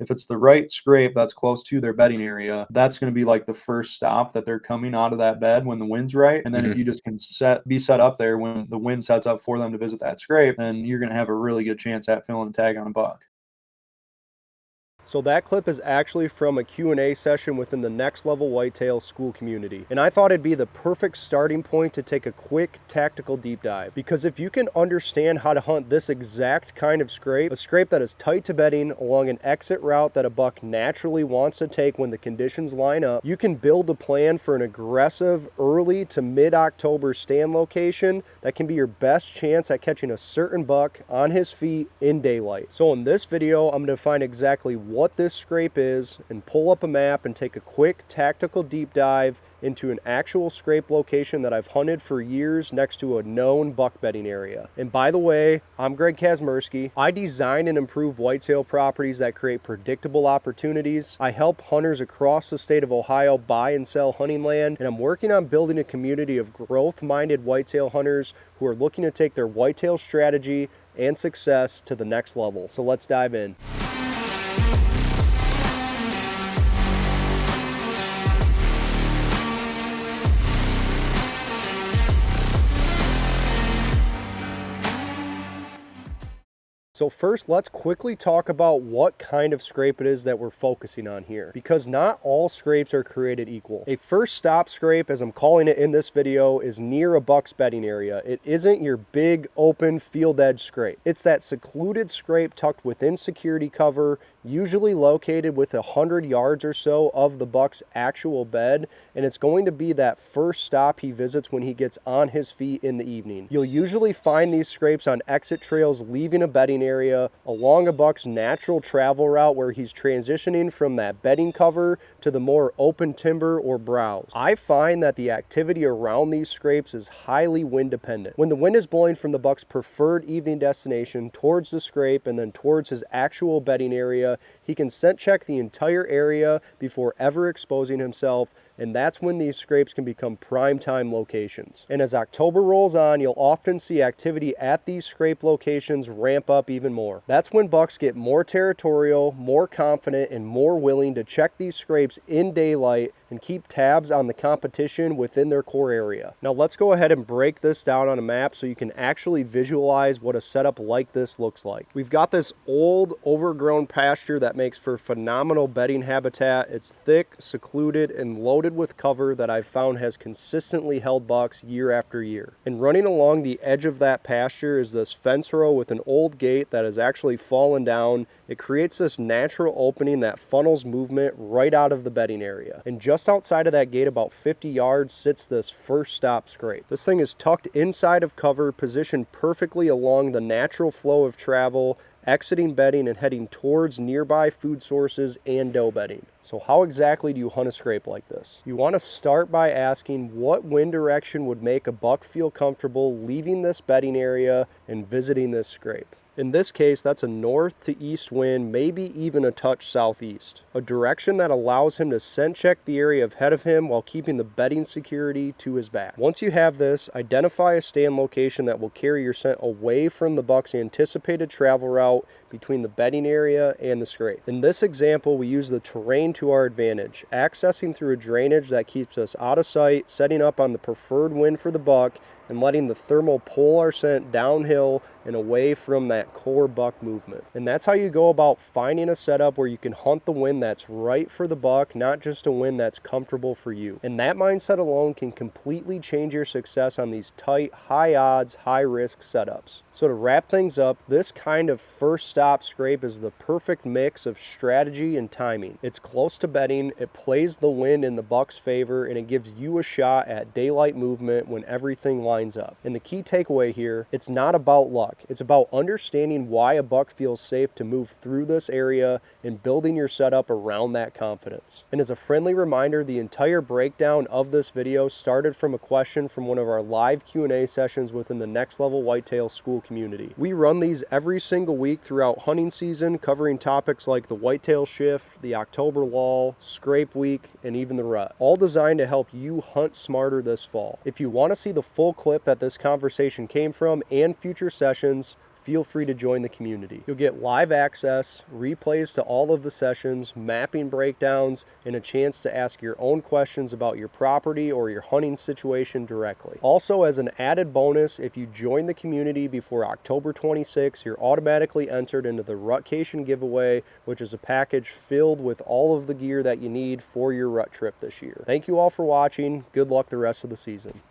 If it's the right scrape that's close to their bedding area, that's going to be like the first stop that they're coming out of that bed when the wind's right. And then if Mhm. you just can be set up there when the wind sets up for them to visit that scrape, then you're going to have a really good chance at filling a tag on a buck. So that clip is actually from a Q&A session within the Next Level Whitetail School community. And I thought it'd be the perfect starting point to take a quick tactical deep dive. Because if you can understand how to hunt this exact kind of scrape, a scrape that is tight to bedding along an exit route that a buck naturally wants to take when the conditions line up, you can build a plan for an aggressive early to mid-October stand location that can be your best chance at catching a certain buck on his feet in daylight. So in this video, I'm going to define exactly what this scrape is and pull up a map and take a quick tactical deep dive into an actual scrape location that I've hunted for years next to a known buck bedding area. And by the way, I'm Greg Kazmersky. I design and improve whitetail properties that create predictable opportunities. I help hunters across the state of Ohio buy and sell hunting land, and I'm working on building a community of growth-minded whitetail hunters who are looking to take their whitetail strategy and success to the next level. So let's dive in. So first, let's quickly talk about what kind of scrape it is that we're focusing on here, because not all scrapes are created equal. A first stop scrape, as I'm calling it in this video, is near a buck's bedding area. It isn't your big open field edge scrape. It's that secluded scrape tucked within security cover, usually located with 100 yards or so of the buck's actual bed, and it's going to be that first stop he visits when he gets on his feet in the evening. You'll usually find these scrapes on exit trails leaving a bedding area, along a buck's natural travel route where he's transitioning from that bedding cover to the more open timber or browse. I find that the activity around these scrapes is highly wind dependent. When the wind is blowing from the buck's preferred evening destination towards the scrape and then towards his actual bedding area, he can scent check the entire area before ever exposing himself, and that's when these scrapes can become prime time locations. And as October rolls on, you'll often see activity at these scrape locations ramp up even more. That's when bucks get more territorial, more confident, and more willing to check these scrapes in daylight and keep tabs on the competition within their core area. Now let's go ahead and break this down on a map so you can actually visualize what a setup like this looks like. We've got this old overgrown pasture that makes for phenomenal bedding habitat. It's thick, secluded, and loaded with cover that I've found has consistently held bucks year after year. And running along the edge of that pasture is this fence row with an old gate that has actually fallen down. It creates this natural opening that funnels movement right out of the bedding area. And just outside of that gate, about 50 yards, sits this first stop scrape. This thing is tucked inside of cover, positioned perfectly along the natural flow of travel, exiting bedding and heading towards nearby food sources and doe bedding. So how exactly do you hunt a scrape like this? You want to start by asking what wind direction would make a buck feel comfortable leaving this bedding area and visiting this scrape. In this case, that's a north to east wind, maybe even a touch southeast. A direction that allows him to scent check the area ahead of him while keeping the bedding security to his back. Once you have this, identify a stand location that will carry your scent away from the buck's anticipated travel route between the bedding area and the scrape. In this example, we use the terrain to our advantage, accessing through a drainage that keeps us out of sight, setting up on the preferred wind for the buck, and letting the thermal pull our scent downhill and away from that core buck movement. And that's how you go about finding a setup where you can hunt the wind that's right for the buck, not just a wind that's comfortable for you. And that mindset alone can completely change your success on these tight, high odds, high risk setups. So to wrap things up, this kind of first stop scrape is the perfect mix of strategy and timing. It's close to bedding, it plays the wind in the buck's favor, and it gives you a shot at daylight movement when everything lines up. And the key takeaway here, it's not about luck. It's about understanding why a buck feels safe to move through this area and building your setup around that confidence. And as a friendly reminder, the entire breakdown of this video started from a question from one of our live Q&A sessions within the Next Level Whitetail School community. We run these every single week throughout hunting season, covering topics like the whitetail shift, the October lull, scrape week, and even the rut, all designed to help you hunt smarter this fall. If you want to see the full clip that this conversation came from and future sessions, feel free to join the community. You'll get live access, replays to all of the sessions, mapping breakdowns, and a chance to ask your own questions about your property or your hunting situation directly. Also, as an added bonus, if you join the community before October 26, you're automatically entered into the Rutcation giveaway, which is a package filled with all of the gear that you need for your rut trip this year. Thank you all for watching. Good luck the rest of the season.